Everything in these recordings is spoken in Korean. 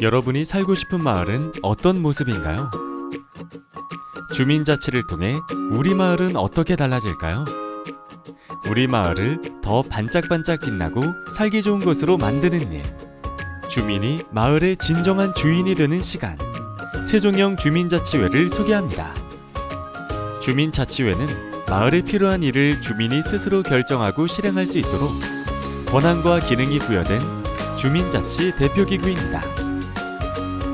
여러분이 살고 싶은 마을은 어떤 모습인가요? 주민자치를 통해 우리 마을은 어떻게 달라질까요? 우리 마을을 더 반짝반짝 빛나고 살기 좋은 곳으로 만드는 일. 주민이 마을의 진정한 주인이 되는 시간. 세종형 주민자치회를 소개합니다. 주민자치회는 마을에 필요한 일을 주민이 스스로 결정하고 실행할 수 있도록 권한과 기능이 부여된 주민자치 대표기구입니다.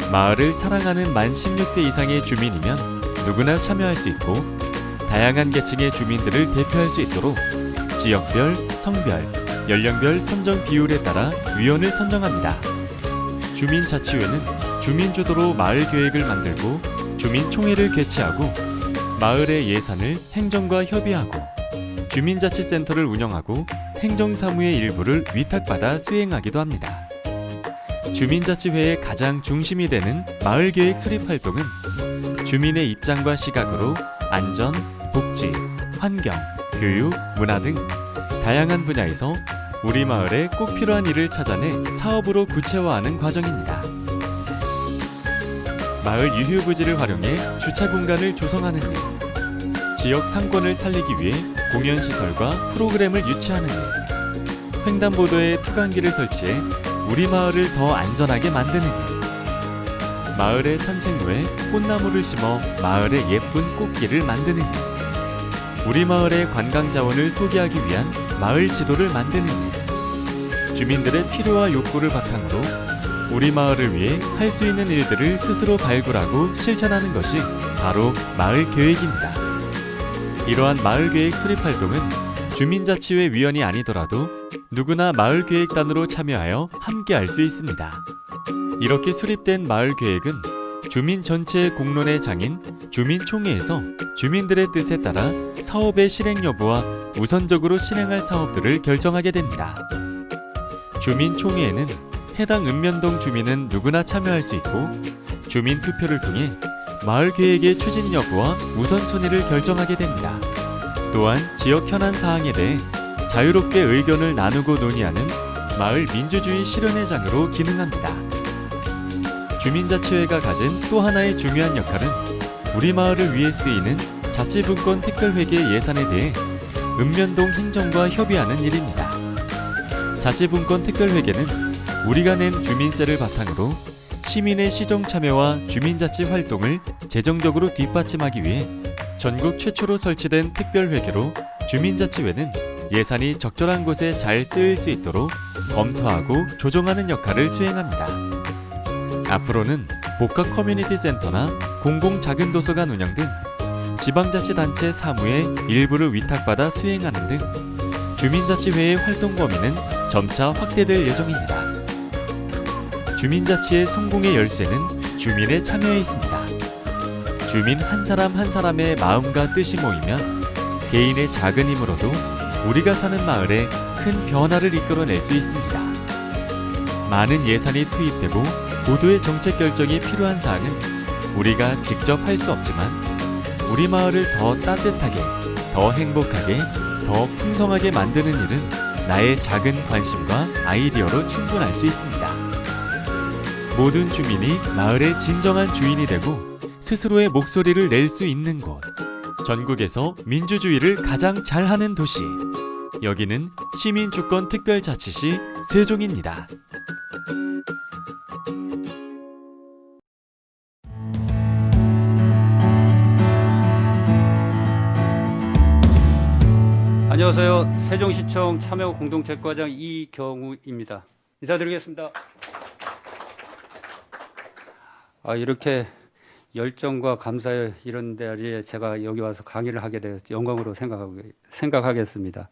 마을을 사랑하는 만 16세 이상의 주민이면 누구나 참여할 수 있고 다양한 계층의 주민들을 대표할 수 있도록 지역별, 성별, 연령별 선정 비율에 따라 위원을 선정합니다. 주민자치회는 주민주도로 마을 계획을 만들고 주민총회를 개최하고 마을의 예산을 행정과 협의하고 주민자치센터를 운영하고 행정사무의 일부를 위탁받아 수행하기도 합니다. 주민자치회의 가장 중심이 되는 마을계획 수립활동은 주민의 입장과 시각으로 안전, 복지, 환경, 교육, 문화 등 다양한 분야에서 우리 마을에 꼭 필요한 일을 찾아내 사업으로 구체화하는 과정입니다. 마을 유휴부지를 활용해 주차 공간을 조성하는 일, 지역 상권을 살리기 위해 공연시설과 프로그램을 유치하는 일, 횡단보도에 투광기를 설치해 우리 마을을 더 안전하게 만드는 일, 마을의 산책로에 꽃나무를 심어 마을의 예쁜 꽃길을 만드는 일, 우리 마을의 관광자원을 소개하기 위한 마을 지도를 만드는 일, 주민들의 필요와 욕구를 바탕으로 우리 마을을 위해 할 수 있는 일들을 스스로 발굴하고 실천하는 것이 바로 마을 계획입니다. 이러한 마을 계획 수립 활동은 주민자치회 위원이 아니더라도 누구나 마을 계획단으로 참여하여 함께 할 수 있습니다. 이렇게 수립된 마을 계획은 주민 전체의 공론의 장인 주민총회에서 주민들의 뜻에 따라 사업의 실행 여부와 우선적으로 실행할 사업들을 결정하게 됩니다. 주민총회에는 해당 읍면동 주민은 누구나 참여할 수 있고 주민 투표를 통해 마을 계획의 추진 여부와 우선순위를 결정하게 됩니다. 또한 지역 현안 사항에 대해 자유롭게 의견을 나누고 논의하는 마을 민주주의 실현의 장으로 기능합니다. 주민자치회가 가진 또 하나의 중요한 역할은 우리 마을을 위해 쓰이는 자치분권 특별회계 예산에 대해 읍면동 행정과 협의하는 일입니다. 자치분권 특별회계는 우리가 낸 주민세를 바탕으로 시민의 시정 참여와 주민자치 활동을 재정적으로 뒷받침하기 위해 전국 최초로 설치된 특별회계로 주민자치회는 예산이 적절한 곳에 잘 쓰일 수 있도록 검토하고 조정하는 역할을 수행합니다. 앞으로는 복합 커뮤니티 센터나 공공 작은 도서관 운영 등 지방자치단체 사무의 일부를 위탁받아 수행하는 등 주민자치회의 활동 범위는 점차 확대될 예정입니다. 주민자치의 성공의 열쇠는 주민의 참여에 있습니다. 주민 한 사람 한 사람의 마음과 뜻이 모이면 개인의 작은 힘으로도 우리가 사는 마을에 큰 변화를 이끌어낼 수 있습니다. 많은 예산이 투입되고 고도의 정책 결정이 필요한 사항은 우리가 직접 할 수 없지만 우리 마을을 더 따뜻하게, 더 행복하게, 더 풍성하게 만드는 일은 나의 작은 관심과 아이디어로 충분할 수 있습니다. 모든 주민이 마을의 진정한 주인이 되고 스스로의 목소리를 낼 수 있는 곳. 전국에서 민주주의를 가장 잘하는 도시. 여기는 시민주권특별자치시 세종입니다. 안녕하세요. 세종시청 참여공동체과장 이경우입니다. 인사드리겠습니다. 이렇게 열정과 감사의 이런 자리에 제가 여기 와서 강의를 하게 되어 영광으로 생각하겠습니다.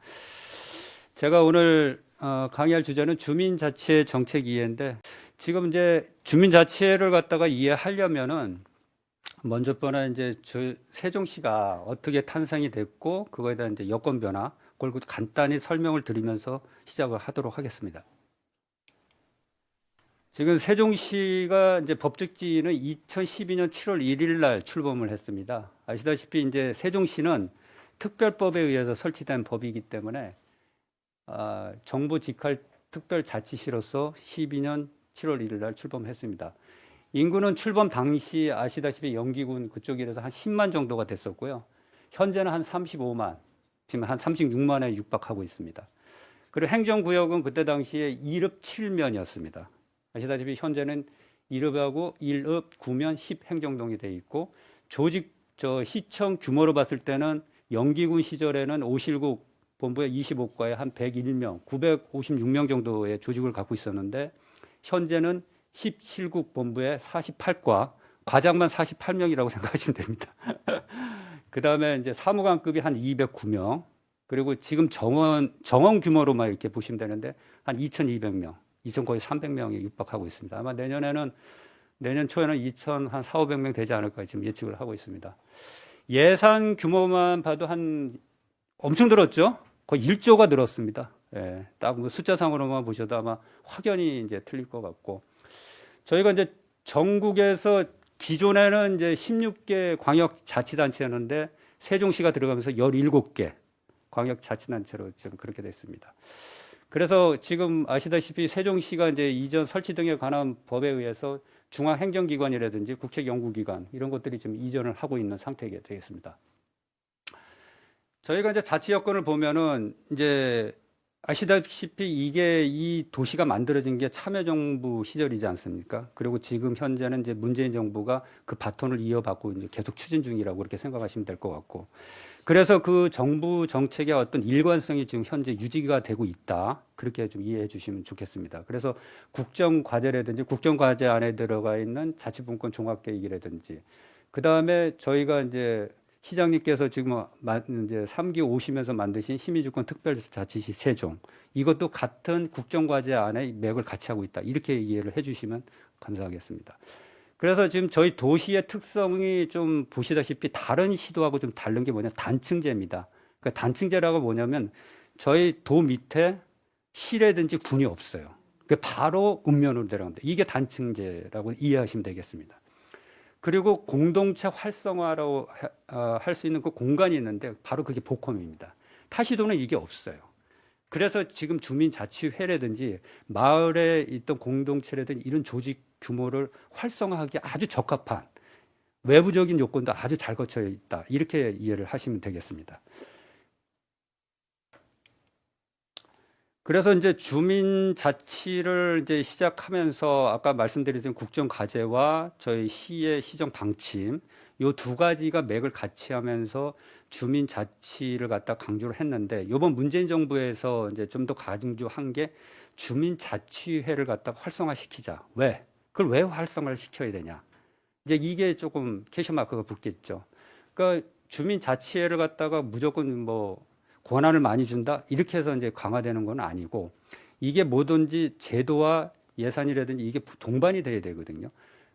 제가 오늘 강의할 주제는 주민자치의 정책 이해인데, 지금 이제 주민자치를 갖다가 이해하려면은 먼저 번에 이제 세종시가 어떻게 탄생이 됐고 그거에 대한 이제 여건 변화, 그걸 간단히 설명을 드리면서 시작을 하도록 하겠습니다. 지금 세종시가 이제 법적지는 2012년 7월 1일 날 출범을 했습니다. 아시다시피 이제 세종시는 특별법에 의해서 설치된 법이기 때문에 정부 직할 특별자치시로서 12년 7월 1일 날 출범했습니다. 인구는 출범 당시 아시다시피 영기군 그쪽이라서 한 10만 정도가 됐었고요. 현재는 한 35만, 지금 한 36만에 육박하고 있습니다. 그리고 행정구역은 그때 당시에 1읍 7면이었습니다. 아시다시피 현재는 1읍하고 1읍 9면 10 행정동이 돼 있고 시청 규모로 봤을 때는 영기군 시절에는 오실국 본부의 25과에 한 101명, 956명 정도의 조직을 갖고 있었는데 현재는 17국 본부에 48과, 과장만 48명이라고 생각하시면 됩니다. 그 다음에 이제 사무관급이 한 209명, 그리고 지금 정원 규모로만 이렇게 보시면 되는데 한 2,200명, 2,000 거의 300명이 육박하고 있습니다. 아마 내년 초에는 2,000 한 4, 500명 되지 않을까 지금 예측을 하고 있습니다. 예산 규모만 봐도 엄청 늘었죠? 거의 1조가 늘었습니다. 예, 딱 뭐 숫자상으로만 보셔도 아마 확연히 이제 틀릴 것 같고. 저희가 이제 전국에서 기존에는 이제 16개 광역자치단체였는데 세종시가 들어가면서 17개 광역자치단체로 지금 그렇게 됐습니다. 그래서 지금 아시다시피 세종시가 이제 이전 설치 등에 관한 법에 의해서 중앙행정기관이라든지 국책연구기관 이런 것들이 지금 이전을 하고 있는 상태가 되겠습니다. 저희가 이제 자치 여건을 보면은 이제 아시다시피 이 도시가 만들어진 게 참여정부 시절이지 않습니까? 그리고 지금 현재는 이제 문재인 정부가 그 바톤을 이어받고 이제 계속 추진 중이라고 그렇게 생각하시면 될 것 같고. 그래서 그 정부 정책의 어떤 일관성이 지금 현재 유지가 되고 있다. 그렇게 좀 이해해 주시면 좋겠습니다. 그래서 국정과제라든지 국정과제 안에 들어가 있는 자치분권 종합계획이라든지 그 다음에 저희가 이제 시장님께서 지금 이제 3기 오시면서 만드신 시민주권 특별자치시 세종 이것도 같은 국정과제 안에 맥을 같이 하고 있다. 이렇게 이해를 해주시면 감사하겠습니다. 그래서 지금 저희 도시의 특성이 좀 보시다시피 다른 시도하고 좀 다른 게 뭐냐 단층제입니다. 그러니까 단층제라고 뭐냐면 저희 도 밑에 시라든지 군이 없어요. 그러니까 바로 읍면으로 내려갑니다. 이게 단층제라고 이해하시면 되겠습니다. 그리고 공동체 활성화로 할 수 있는 그 공간이 있는데 바로 그게 복홈입니다. 타시도는 이게 없어요. 그래서 지금 주민자치회라든지 마을에 있던 공동체라든지 이런 조직 규모를 활성화하기에 아주 적합한 외부적인 요건도 아주 잘 거쳐 있다. 이렇게 이해를 하시면 되겠습니다. 그래서 이제 주민자치를 이제 시작하면서 아까 말씀드린 국정과제와 저희 시의 시정 방침 요 두 가지가 맥을 같이 하면서 주민자치를 갖다 강조를 했는데 이번 문재인 정부에서 이제 좀 더 강조한 게 주민자치회를 갖다 활성화시키자. 왜? 그걸 왜 활성화를 시켜야 되냐? 이제 이게 조금 캐셔마크가 붙겠죠. 그러니까 주민자치회를 갖다가 무조건 뭐 권한을 많이 준다 이렇게 해서 이제 강화되는 건 아니고 이게 뭐든지 제도와 예산이라든지 이게 동반이 돼야 되거든요.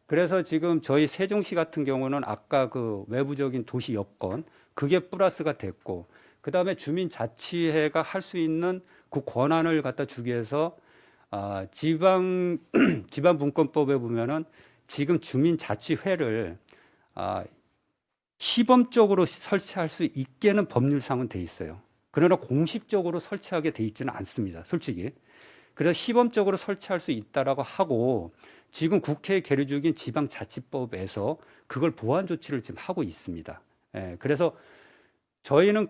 그래서 지금 저희 세종시 같은 경우는 아까 그 외부적인 도시 여건 그게 플러스가 됐고 그 다음에 주민자치회가 할 수 있는 그 권한을 갖다 주기 위해서 지방분권법에 보면은 지금 주민자치회를 시범적으로 설치할 수 있게는 법률상은 돼 있어요. 그러나 공식적으로 설치하게 돼 있지는 않습니다. 솔직히. 그래서 시범적으로 설치할 수 있다라고 하고 지금 국회에 계류 중인 지방자치법에서 그걸 보완 조치를 지금 하고 있습니다. 예, 그래서 저희는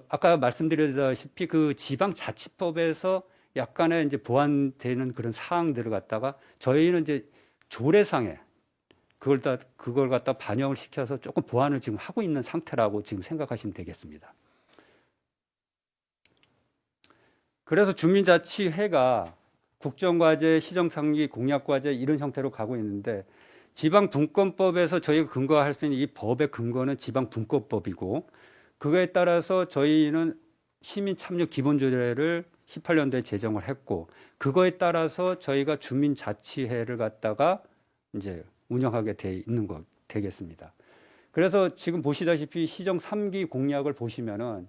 아까 말씀드렸다시피 그 지방자치법에서 약간의 이제 보완되는 그런 사항들을 갖다가 저희는 이제 조례상에 그걸 갖다 반영을 시켜서 조금 보완을 지금 하고 있는 상태라고 지금 생각하시면 되겠습니다. 그래서 주민자치회가 국정과제, 시정상기, 공약과제 이런 형태로 가고 있는데 지방분권법에서 저희가 근거할 수 있는 이 법의 근거는 지방분권법이고 그거에 따라서 저희는 시민참여기본조례를 18년도에 제정을 했고 그거에 따라서 저희가 주민자치회를 갖다가 이제 운영하게 돼 있는 거 되겠습니다. 그래서 지금 보시다시피 시정 3기 공약을 보시면은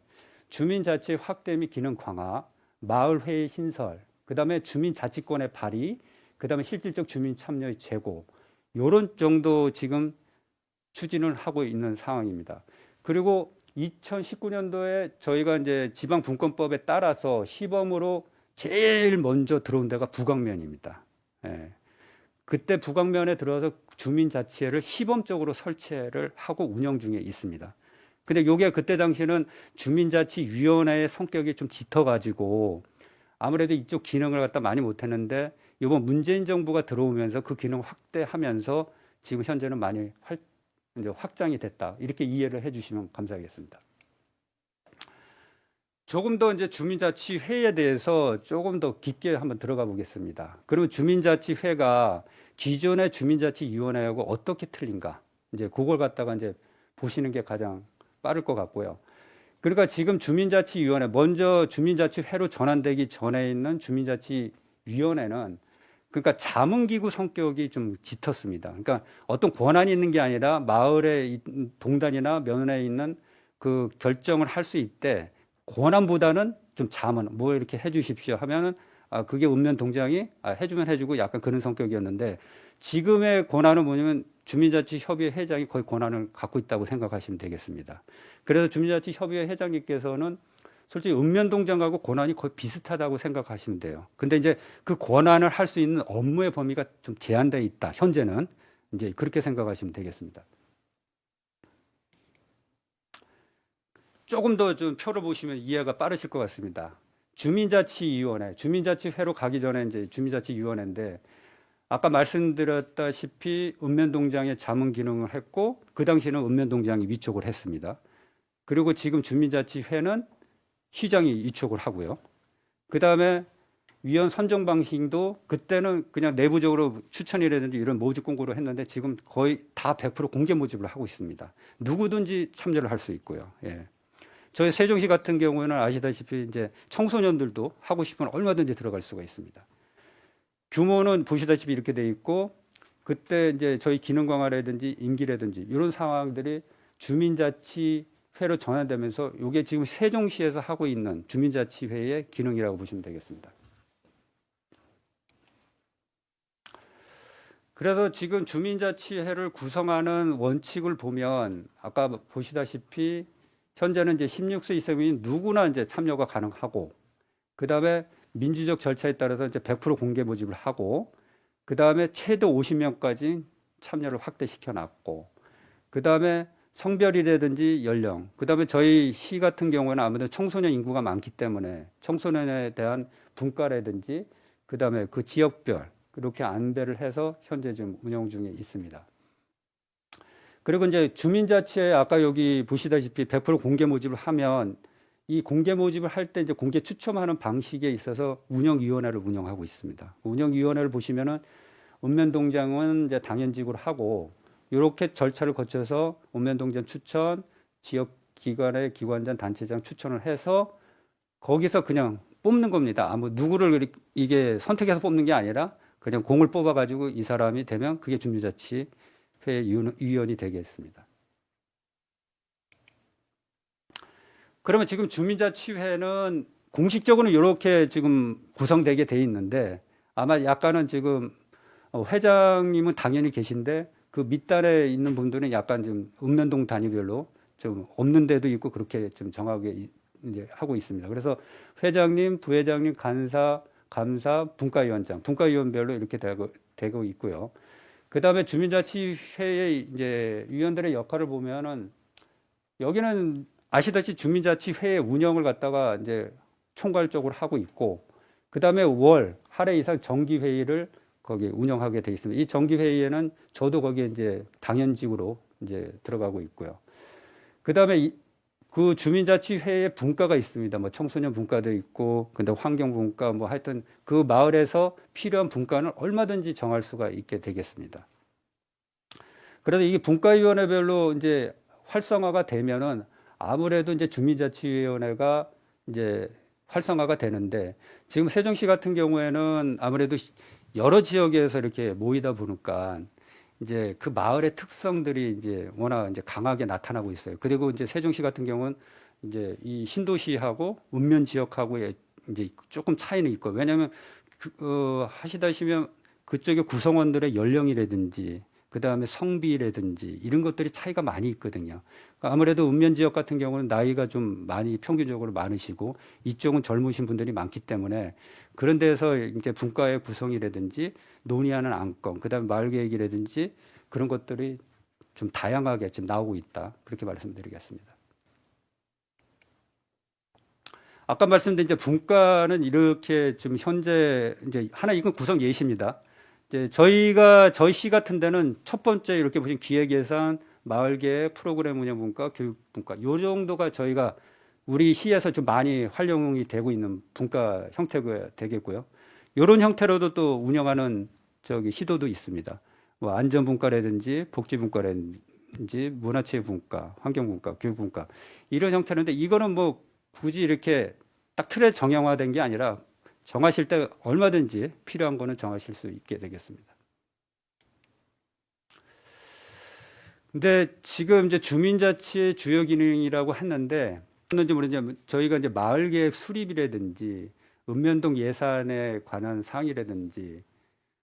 주민자치 확대 및 기능 강화, 마을회의 신설, 그 다음에 주민자치권의 발의, 그 다음에 실질적 주민 참여의 제고, 요런 정도 지금 추진을 하고 있는 상황입니다. 그리고 2019년도에 저희가 이제 지방분권법에 따라서 시범으로 제일 먼저 들어온 데가 부광면입니다. 예. 그때 북악면에 들어서 주민자치회를 시범적으로 설치를 하고 운영 중에 있습니다. 근데 요게 그때 당시는 주민자치위원회의 성격이 좀 짙어가지고 아무래도 이쪽 기능을 갖다 많이 못했는데 이번 문재인 정부가 들어오면서 그 기능을 확대하면서 지금 현재는 많이 이제 확장이 됐다. 이렇게 이해를 해주시면 감사하겠습니다. 조금 더 이제 주민자치회에 대해서 조금 더 깊게 한번 들어가 보겠습니다. 그러면 주민자치회가 기존의 주민자치위원회하고 어떻게 틀린가? 이제 그걸 갖다가 이제 보시는 게 가장 빠를 것 같고요. 그러니까 지금 주민자치위원회, 먼저 주민자치회로 전환되기 전에 있는 주민자치위원회는 그러니까 자문기구 성격이 좀 짙었습니다. 그러니까 어떤 권한이 있는 게 아니라 마을의 동단이나 면에 있는 그 결정을 할 수 있대 권한보다는 좀 자문, 뭐 이렇게 해 주십시오 하면은 그게 읍면동장이 해주면 해주고 약간 그런 성격이었는데 지금의 권한은 뭐냐면 주민자치협의회 회장이 거의 권한을 갖고 있다고 생각하시면 되겠습니다. 그래서 주민자치협의회 회장님께서는 솔직히 읍면동장하고 권한이 거의 비슷하다고 생각하시면 돼요. 근데 이제 그 권한을 할 수 있는 업무의 범위가 좀 제한되어 있다. 현재는 이제 그렇게 생각하시면 되겠습니다. 조금 더 좀 표를 보시면 이해가 빠르실 것 같습니다. 주민자치위원회, 주민자치회로 가기 전에 이제 주민자치위원회인데 아까 말씀드렸다시피 읍면동장에 자문 기능을 했고 그 당시에는 읍면동장이 위촉을 했습니다. 그리고 지금 주민자치회는 시장이 위촉을 하고요. 그 다음에 위원 선정 방식도 그때는 그냥 내부적으로 추천이라든지 이런 모집 공고를 했는데 지금 거의 다 100% 공개 모집을 하고 있습니다. 누구든지 참여를 할 수 있고요. 예. 저희 세종시 같은 경우에는 아시다시피 이제 청소년들도 하고 싶으면 얼마든지 들어갈 수가 있습니다. 규모는 보시다시피 이렇게 돼 있고 그때 이제 저희 기능 강화라든지 임기라든지 이런 상황들이 주민자치회로 전환되면서 이게 지금 세종시에서 하고 있는 주민자치회의 기능이라고 보시면 되겠습니다. 그래서 지금 주민자치회를 구성하는 원칙을 보면 아까 보시다시피 현재는 이제 16세 이상인 누구나 이제 참여가 가능하고 그 다음에 민주적 절차에 따라서 이제 100% 공개 모집을 하고 그 다음에 최대 50명까지 참여를 확대시켜 놨고 그 다음에 성별이라든지 연령 그 다음에 저희 시 같은 경우는 아무래도 청소년 인구가 많기 때문에 청소년에 대한 분과라든지 그 다음에 그 지역별 그렇게 안배를 해서 현재 지금 운영 중에 있습니다. 그리고 이제 주민자치회 아까 여기 보시다시피 100% 공개 모집을 하면 이 공개 모집을 할 때 이제 공개 추첨하는 방식에 있어서 운영위원회를 운영하고 있습니다. 운영위원회를 보시면은 읍면동장은 이제 당연직으로 하고 이렇게 절차를 거쳐서 읍면동장 추천, 지역 기관의 기관장, 단체장 추천을 해서 거기서 그냥 뽑는 겁니다. 아무 누구를 이게 선택해서 뽑는 게 아니라 그냥 공을 뽑아가지고 이 사람이 되면 그게 주민자치 위원이 되겠습니다. 그러면 지금 주민자치회는 공식적으로는 이렇게 지금 구성되게 돼 있는데 아마 약간은 지금 회장님은 당연히 계신데 그 밑단에 있는 분들은 약간 좀 읍면동 단위별로 좀 없는 데도 있고 그렇게 좀 정하게 이제 하고 있습니다. 그래서 회장님, 부회장님, 간사, 감사, 분과위원장, 분과위원별로 이렇게 되고 있고요. 그 다음에 주민자치회의 이제 위원들의 역할을 보면은 여기는 아시다시피 주민자치회의 운영을 갖다가 이제 총괄적으로 하고 있고 그 다음에 월, 하루 이상 정기회의를 거기 운영하게 돼 있습니다. 이 정기회의에는 저도 거기에 이제 당연직으로 이제 들어가고 있고요. 그 다음에 그 주민자치회의 분과가 있습니다. 뭐 청소년 분과도 있고, 근데 환경 분과 뭐 하여튼 그 마을에서 필요한 분과는 얼마든지 정할 수가 있게 되겠습니다. 그래서 이게 분과위원회별로 이제 활성화가 되면은 아무래도 이제 주민자치위원회가 이제 활성화가 되는데 지금 세종시 같은 경우에는 아무래도 여러 지역에서 이렇게 모이다 보니까 이제 그 마을의 특성들이 이제 워낙 이제 강하게 나타나고 있어요. 그리고 이제 세종시 같은 경우는 이제 이 신도시하고 읍면 지역하고의 이제 조금 차이는 있고 왜냐하면 하시다시피 그쪽의 구성원들의 연령이라든지 그 다음에 성비라든지 이런 것들이 차이가 많이 있거든요. 그러니까 아무래도 읍면 지역 같은 경우는 나이가 좀 많이 평균적으로 많으시고 이쪽은 젊으신 분들이 많기 때문에 그런 데서 이제 분과의 구성이라든지 논의하는 안건, 그다음에 마을 계획이라든지 그런 것들이 좀 다양하게 지금 나오고 있다. 그렇게 말씀드리겠습니다. 아까 말씀드린 이제 분과는 이렇게 지금 현재 이제 하나 이건 구성 예시입니다. 이제 저희 시 같은 데는 첫 번째 이렇게 보신 기획 예산, 마을 계획, 프로그램 운영 분과, 교육 분과 요 정도가 저희가 우리 시에서 좀 많이 활용이 되고 있는 분과 형태가 되겠고요. 이런 형태로도 또 운영하는 시도도 있습니다. 뭐 안전 분과라든지 복지 분과라든지 문화체육 분과, 환경 분과, 교육 분과 이런 형태인데 이거는 뭐 굳이 이렇게 딱 틀에 정형화된 게 아니라 정하실 때 얼마든지 필요한 거는 정하실 수 있게 되겠습니다. 근데 지금 이제 주민자치의 주요 기능이라고 했는데 했는지 모르지만 저희가 이제 마을계획 수립이라든지 읍면동 예산에 관한 사항이라든지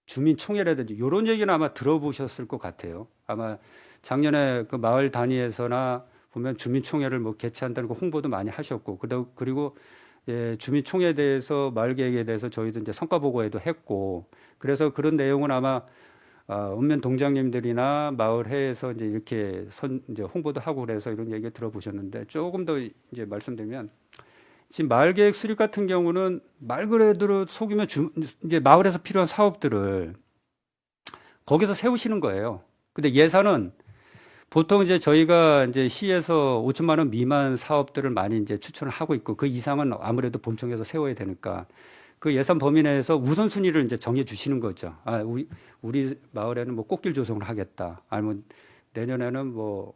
주민총회라든지 이런 얘기는 아마 들어보셨을 것 같아요. 아마 작년에 그 마을 단위에서나 보면 주민총회를 뭐 개최한다는 거 홍보도 많이 하셨고 그리고 예, 주민총회에 대해서 마을 계획에 대해서 저희도 이제 성과 보고회도 했고 그래서 그런 내용은 아마 읍면 동장님들이나 마을 회에서 이제 이렇게 이제 홍보도 하고 그래서 이런 얘기 들어보셨는데 조금 더 이제 말씀드리면 지금 마을 계획 수립 같은 경우는 말 그대로 속이면 이제 마을에서 필요한 사업들을 거기서 세우시는 거예요. 근데 예산은 보통 이제 저희가 이제 시에서 5천만 원 미만 사업들을 많이 이제 추천을 하고 있고 그 이상은 아무래도 본청에서 세워야 되니까 그 예산 범위 내에서 우선순위를 이제 정해 주시는 거죠. 우리 마을에는 뭐 꽃길 조성을 하겠다. 아니면 내년에는 뭐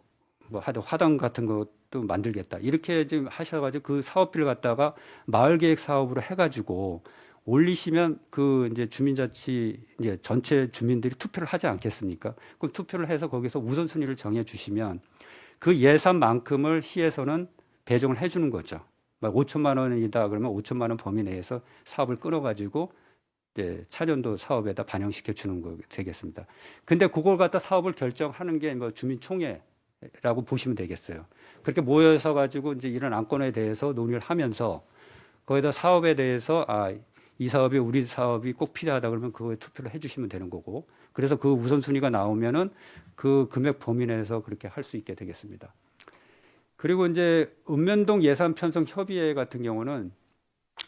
하여튼 화단 같은 것도 만들겠다. 이렇게 지금 하셔가지고 그 사업비를 갖다가 마을 계획 사업으로 해가지고 올리시면 그 이제 주민자치 이제 전체 주민들이 투표를 하지 않겠습니까? 그럼 투표를 해서 거기서 우선순위를 정해 주시면 그 예산만큼을 시에서는 배정을 해 주는 거죠. 5천만 원이다 그러면 5천만 원 범위 내에서 사업을 끊어가지고 이제 차년도 사업에다 반영시켜 주는 거 되겠습니다. 근데 그걸 갖다 사업을 결정하는 게 뭐 주민총회라고 보시면 되겠어요. 그렇게 모여서 가지고 이제 이런 안건에 대해서 논의를 하면서 거기다 사업에 대해서 이 사업이 우리 사업이 꼭 필요하다 그러면 그거에 투표를 해주시면 되는 거고 그래서 그 우선순위가 나오면은 그 금액 범위 내에서 그렇게 할 수 있게 되겠습니다. 그리고 이제 읍면동 예산 편성 협의회 같은 경우는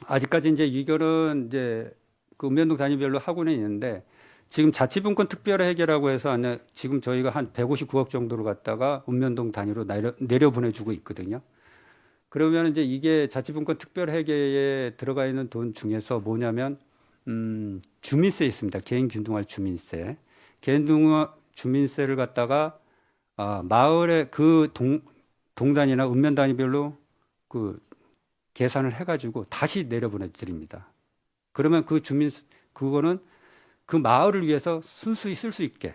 아직까지 이제 이거는 이제 그 읍면동 단위별로 하고는 있는데 지금 자치분권 특별회계라고 해서 지금 저희가 한 159억 정도를 갖다가 읍면동 단위로 내려 보내주고 있거든요. 그러면 이제 이게 자치분권 특별회계에 들어가 있는 돈 중에서 뭐냐면 주민세 있습니다. 개인균등할 주민세. 개인균등할 주민세를 갖다가 마을의 그 동단이나 읍면 단위별로 그 계산을 해가지고 다시 내려보내 드립니다. 그러면 그거는 그 마을을 위해서 순수히 쓸 수 있게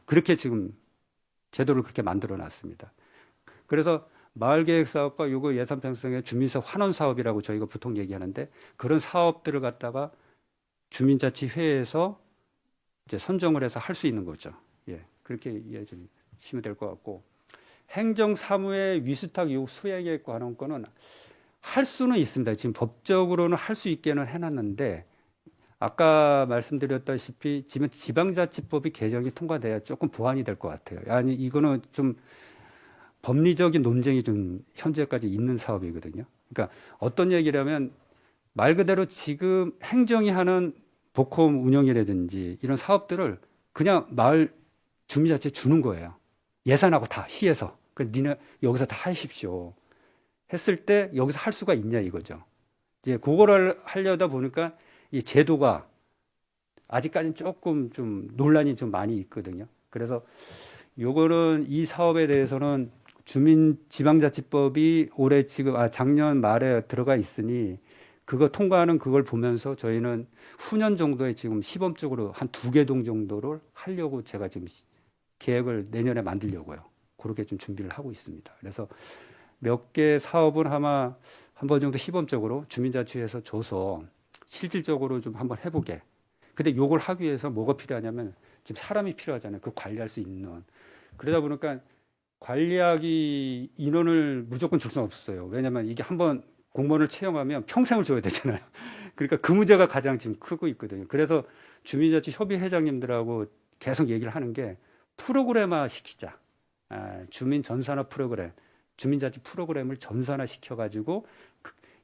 그렇게 지금 제도를 그렇게 만들어 놨습니다. 그래서 마을계획 사업과 요거 예산 편성의 주민세 환원 사업이라고 저희가 보통 얘기하는데 그런 사업들을 갖다가 주민자치회에서 이제 선정을 해서 할 수 있는 거죠. 그렇게 이해해 주시면 될 것 같고 행정사무의 위수탁 의혹 수행에 관한 거는 할 수는 있습니다. 지금 법적으로는 할 수 있게는 해놨는데 아까 말씀드렸다시피 지금 지방자치법이 개정이 통과돼야 조금 보완이 될 것 같아요. 아니 이거는 좀 법리적인 논쟁이 좀 현재까지 있는 사업이거든요. 그러니까 어떤 얘기라면 말 그대로 지금 행정이 하는 복홈 운영이라든지 이런 사업들을 그냥 마을 주민자치에 주는 거예요. 예산하고 다 시에서. 니네 여기서 다 하십시오. 했을 때 여기서 할 수가 있냐 이거죠. 이제 그거를 하려다 보니까 이 제도가 아직까지는 조금 좀 논란이 좀 많이 있거든요. 그래서 요거는 이 사업에 대해서는 지방자치법이 올해 지금 작년 말에 들어가 있으니 그거 통과하는 그걸 보면서 저희는 후년 정도에 지금 시범적으로 한 2개 동 정도를 하려고 제가 지금 계획을 내년에 만들려고요. 그렇게 좀 준비를 하고 있습니다. 그래서 몇 개 사업은 아마 한 번 정도 시범적으로 주민자치회에서 줘서 실질적으로 좀 한번 해보게. 근데 요걸 하기 위해서 뭐가 필요하냐면 지금 사람이 필요하잖아요. 그 관리할 수 있는. 그러다 보니까 관리하기 인원을 무조건 줄 수는 없어요. 왜냐하면 이게 한번 공무원을 채용하면 평생을 줘야 되잖아요. 그러니까 그 문제가 가장 지금 크고 있거든요. 그래서 주민자치협의회장님들하고 계속 얘기를 하는 게 프로그램화 시키자. 주민 전산화 프로그램, 주민자치 프로그램을 전산화 시켜가지고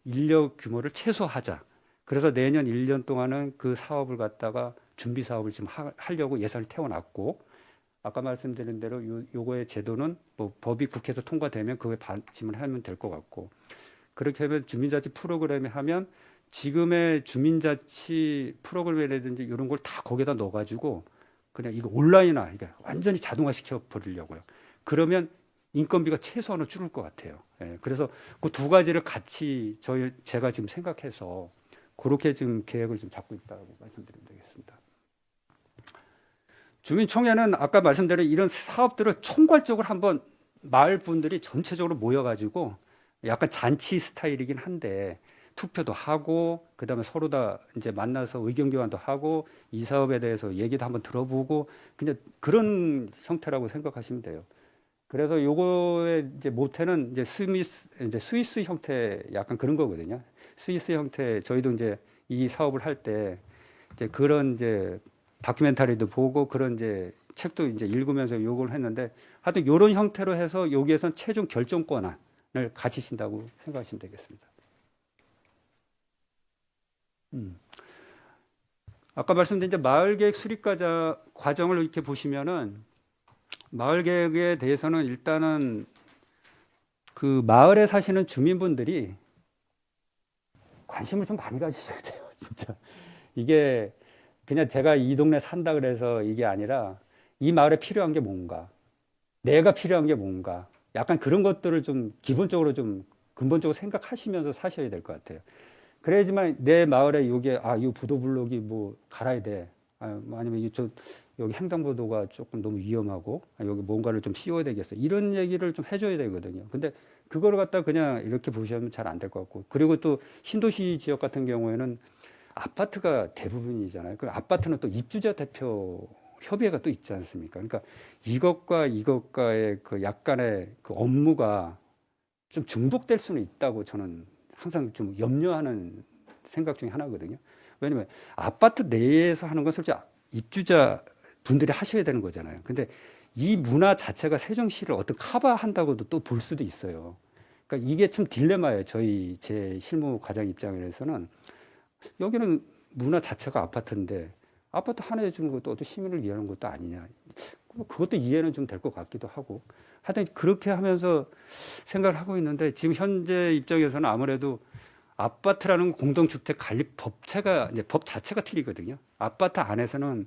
인력 규모를 최소화하자. 그래서 내년 1년 동안은 그 사업을 갖다가 준비 사업을 지금 하려고 예산을 태워놨고, 아까 말씀드린 대로 요거의 제도는 뭐 법이 국회에서 통과되면 그거에 반침을 하면 될 것 같고, 그렇게 하면 주민자치 프로그램에 하면 지금의 주민자치 프로그램이라든지 이런 걸 다 거기다 넣어가지고 그냥 이거 온라인화, 그러니까 완전히 자동화 시켜 버리려고요. 그러면 인건비가 최소한으로 줄을 것 같아요. 예, 그래서 그 두 가지를 같이 제가 지금 생각해서 그렇게 지금 계획을 좀 잡고 있다고 말씀드리면 되겠습니다. 주민총회는 아까 말씀드린 이런 사업들을 총괄적으로 한번 마을 분들이 전체적으로 모여가지고 약간 잔치 스타일이긴 한데 투표도 하고 그다음에 서로 다 이제 만나서 의견 교환도 하고 이 사업에 대해서 얘기도 한번 들어보고 그냥 그런 형태라고 생각하시면 돼요. 그래서 요거의 이제 모태는 이제 스위스 형태 약간 그런 거거든요. 스위스 형태 저희도 이제 이 사업을 할 때 이제 그런 이제 다큐멘터리도 보고 그런 이제 책도 이제 읽으면서 요걸 했는데 하여튼 요런 형태로 해서 여기에선 최종 결정 권한을 가지신다고 생각하시면 되겠습니다. 아까 말씀드린 이제 마을계획 수립 과정을 이렇게 보시면은 마을계획에 대해서는 일단은 그 마을에 사시는 주민분들이 관심을 좀 많이 가지셔야 돼요. 진짜 이게 그냥 제가 이 동네 산다 그래서 이게 아니라 이 마을에 필요한 게 뭔가, 내가 필요한 게 뭔가, 약간 그런 것들을 좀 기본적으로 좀 근본적으로 생각하시면서 사셔야 될 것 같아요. 그래야지만 내 마을에 요게 이 부도블록이 뭐 갈아야 돼. 아니면 여기 횡단보도가 조금 너무 위험하고 여기 뭔가를 좀 씌워야 되겠어. 이런 얘기를 좀 해줘야 되거든요. 근데 그거를 갖다 그냥 이렇게 보시면 잘 안 될 것 같고. 그리고 또 신도시 지역 같은 경우에는 아파트가 대부분이잖아요. 그 아파트는 또 입주자 대표 협의회가 또 있지 않습니까? 그러니까 이것과의 그 약간의 그 업무가 좀 중복될 수는 있다고 저는 항상 좀 염려하는 생각 중에 하나거든요. 왜냐면 아파트 내에서 하는 건 솔직히 입주자 분들이 하셔야 되는 거잖아요. 근데 이 문화 자체가 세종시를 어떤 커버한다고도 또 볼 수도 있어요. 그러니까 이게 참 딜레마예요. 제 실무 과장 입장에서는 여기는 문화 자체가 아파트인데 아파트 하나 해주는 것도 어떤 시민을 위하는 것도 아니냐. 그것도 이해는 좀 될 것 같기도 하고. 하여튼 그렇게 하면서 생각을 하고 있는데 지금 현재 입장에서는 아무래도 아파트라는 공동주택 관리 법체가 이제 법 자체가 틀리거든요. 아파트 안에서는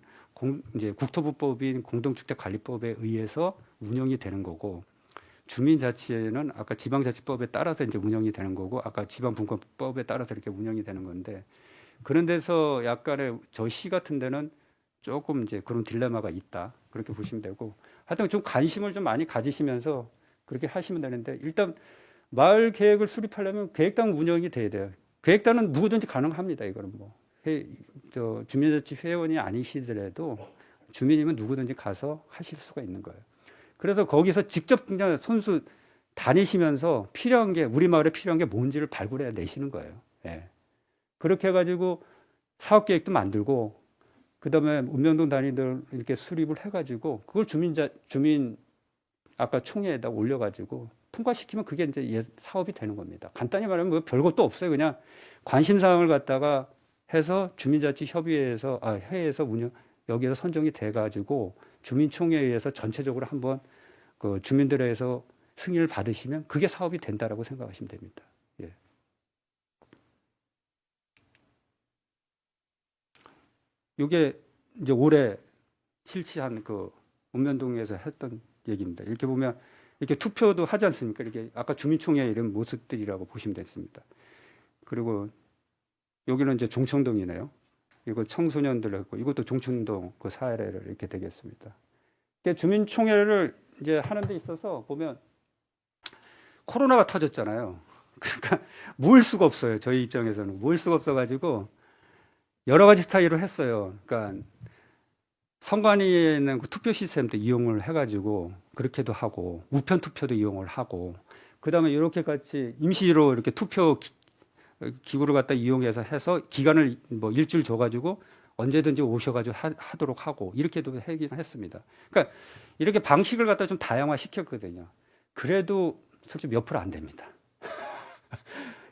이제 국토부법인 공동주택관리법에 의해서 운영이 되는 거고 주민자치에는 아까 지방자치법에 따라서 이제 운영이 되는 거고 아까 지방분권법에 따라서 이렇게 운영이 되는 건데 그런 데서 약간의 저 시 같은 데는 조금 이제 그런 딜레마가 있다 그렇게 보시면 되고 하여튼 좀 관심을 좀 많이 가지시면서 그렇게 하시면 되는데 일단 마을 계획을 수립하려면 계획당 운영이 돼야 돼요. 계획단은 누구든지 가능합니다. 이거는 뭐 주민자치 회원이 아니시더라도 주민이면 누구든지 가서 하실 수가 있는 거예요. 그래서 거기서 직접 그냥 손수 다니시면서 필요한 게 우리 마을에 필요한 게 뭔지를 발굴해 내시는 거예요. 예. 그렇게 해가지고 사업 계획도 만들고 그다음에 운명동 단위들 이렇게 수립을 해가지고 그걸 주민 아까 총회에다 올려가지고 통과시키면 그게 이제 사업이 되는 겁니다. 간단히 말하면 뭐 별것도 없어요. 그냥 관심사항을 갖다가 해서 주민자치협의회에서 회에서 여기에서 선정이 돼가지고 주민총회에 의해서 전체적으로 한번 그 주민들에서 승인을 받으시면 그게 사업이 된다라고 생각하시면 됩니다. 예. 이게 이제 올해 실시한 그 읍면동에서 했던 얘기입니다. 이렇게 보면 이렇게 투표도 하지 않습니까? 이렇게 아까 주민총회 이런 모습들이라고 보시면 됐습니다. 그리고 여기는 이제 종청동이네요. 이거 청소년들 했고 이것도 종청동 그 사례를 이렇게 되겠습니다. 주민총회를 이제 하는 데 있어서 보면 코로나가 터졌잖아요. 그러니까 모일 수가 없어요. 저희 입장에서는 모일 수가 없어가지고 여러 가지 스타일로 했어요. 그러니까 선관위에는 그 투표 시스템도 이용을 해가지고 그렇게도 하고 우편 투표도 이용을 하고 그다음에 이렇게 같이 임시로 이렇게 투표 기구를 갖다 이용해서 해서 기간을 뭐 일주일 줘가지고 언제든지 오셔가지고 하도록 하고 이렇게도 하긴 했습니다. 그러니까 이렇게 방식을 갖다 좀 다양화 시켰거든요. 그래도 솔직히 몇 프로 안 됩니다.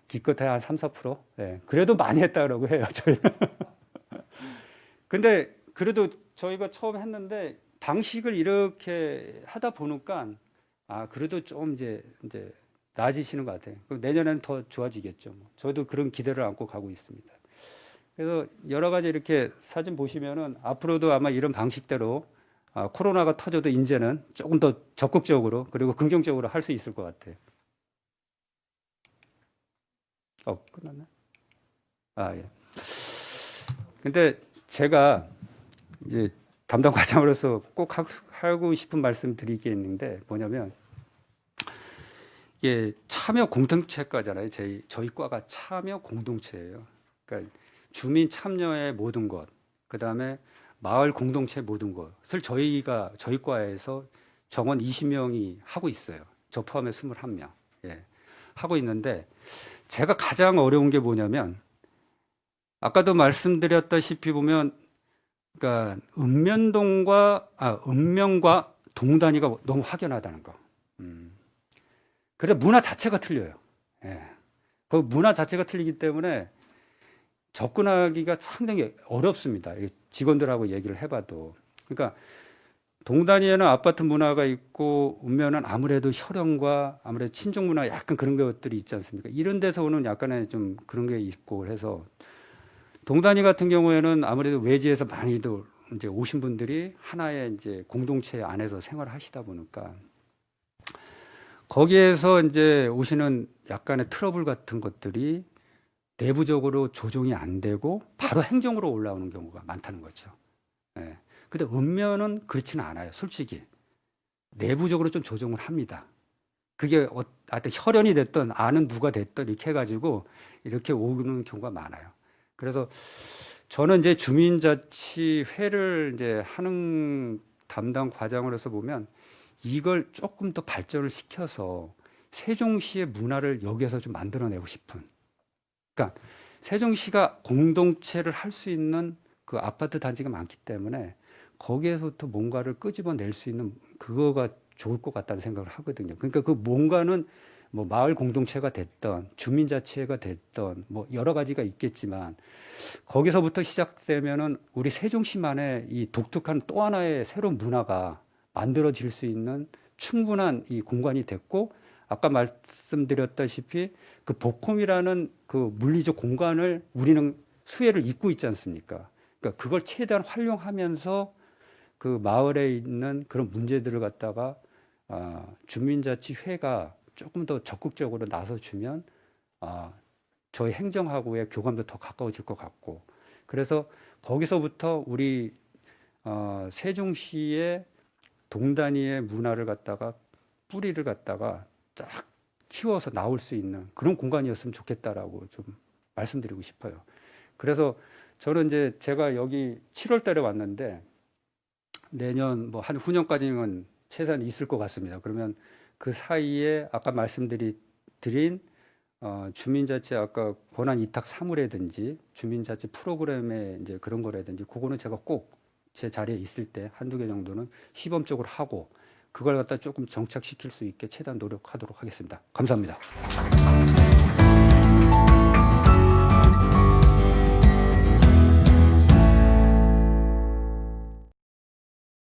기껏해야 한 3, 4%? 네. 그래도 많이 했다고 해요, 저희는. 근데 그래도 저희가 처음 했는데 방식을 이렇게 하다 보니까 그래도 좀 이제 나아지시는 것 같아요. 그럼 내년에는 더 좋아지겠죠. 저도 그런 기대를 안고 가고 있습니다. 그래서 여러 가지 이렇게 사진 보시면은 앞으로도 아마 이런 방식대로 코로나가 터져도 이제는 조금 더 적극적으로 그리고 긍정적으로 할 수 있을 것 같아요. 끝났나? 예. 근데 제가 이제 담당 과장으로서 꼭 하고 싶은 말씀 드리겠는데 뭐냐면 이게 참여 공동체과잖아요. 저희 과가 참여 공동체예요. 그러니까 주민 참여의 모든 것, 그 다음에 마을 공동체 모든 것을 저희 과에서 정원 20명이 하고 있어요. 저 포함해 21명. 예. 하고 있는데 제가 가장 어려운 게 뭐냐면 아까도 말씀드렸다시피 보면 그러니까 읍면과 동단위가 너무 확연하다는 거. 그래 문화 자체가 틀려요. 예. 그 문화 자체가 틀리기 때문에 접근하기가 상당히 어렵습니다. 직원들하고 얘기를 해봐도. 그러니까 동단위에는 아파트 문화가 있고 읍면은 아무래도 혈연과 아무래도 친족 문화 약간 그런 것들이 있지 않습니까? 이런 데서 오는 약간의 좀 그런 게 있고 해서 동단위 같은 경우에는 아무래도 외지에서 많이들 이제 오신 분들이 하나의 이제 공동체 안에서 생활을 하시다 보니까 거기에서 이제 오시는 약간의 트러블 같은 것들이 내부적으로 조정이 안 되고 바로 행정으로 올라오는 경우가 많다는 거죠. 예. 근데 읍면은 그렇지는 않아요. 솔직히 내부적으로 좀 조정을 합니다. 그게 하여튼 혈연이 됐든 아는 누가 됐든 이렇게 해가지고 이렇게 오는 경우가 많아요. 그래서 저는 이제 주민자치회를 이제 하는 담당 과장으로서 보면 이걸 조금 더 발전을 시켜서 세종시의 문화를 여기에서 좀 만들어내고 싶은. 그러니까 세종시가 공동체를 할 수 있는 그 아파트 단지가 많기 때문에 거기에서부터 뭔가를 끄집어낼 수 있는 그거가 좋을 것 같다는 생각을 하거든요. 그러니까 그 뭔가는 뭐 마을 공동체가 됐던 주민자치회가 됐던 뭐 여러 가지가 있겠지만 거기서부터 시작되면은 우리 세종시만의 이 독특한 또 하나의 새로운 문화가 만들어질 수 있는 충분한 이 공간이 됐고 아까 말씀드렸다시피 그 복홈이라는 그 물리적 공간을 우리는 수혜를 잇고 있지 않습니까? 그러니까 그걸 최대한 활용하면서 그 마을에 있는 그런 문제들을 갖다가 주민자치회가 조금 더 적극적으로 나서주면 저희 행정하고의 교감도 더 가까워질 것 같고 그래서 거기서부터 우리 세종시의 동단위의 문화를 갖다가 뿌리를 갖다가 딱 키워서 나올 수 있는 그런 공간이었으면 좋겠다라고 좀 말씀드리고 싶어요. 그래서 저는 이제 제가 여기 7월 달에 왔는데 내년 뭐 한 후년까지는 최소한 있을 것 같습니다. 그러면 그 사이에 아까 말씀드린 주민자치 아까 권한 이탁 사무라든지 주민자치 프로그램의 이제 그런 거라든지 그거는 제가 꼭 제 자리에 있을 때 한두 개 정도는 시범적으로 하고 그걸 갖다 조금 정착시킬 수 있게 최대한 노력하도록 하겠습니다. 감사합니다.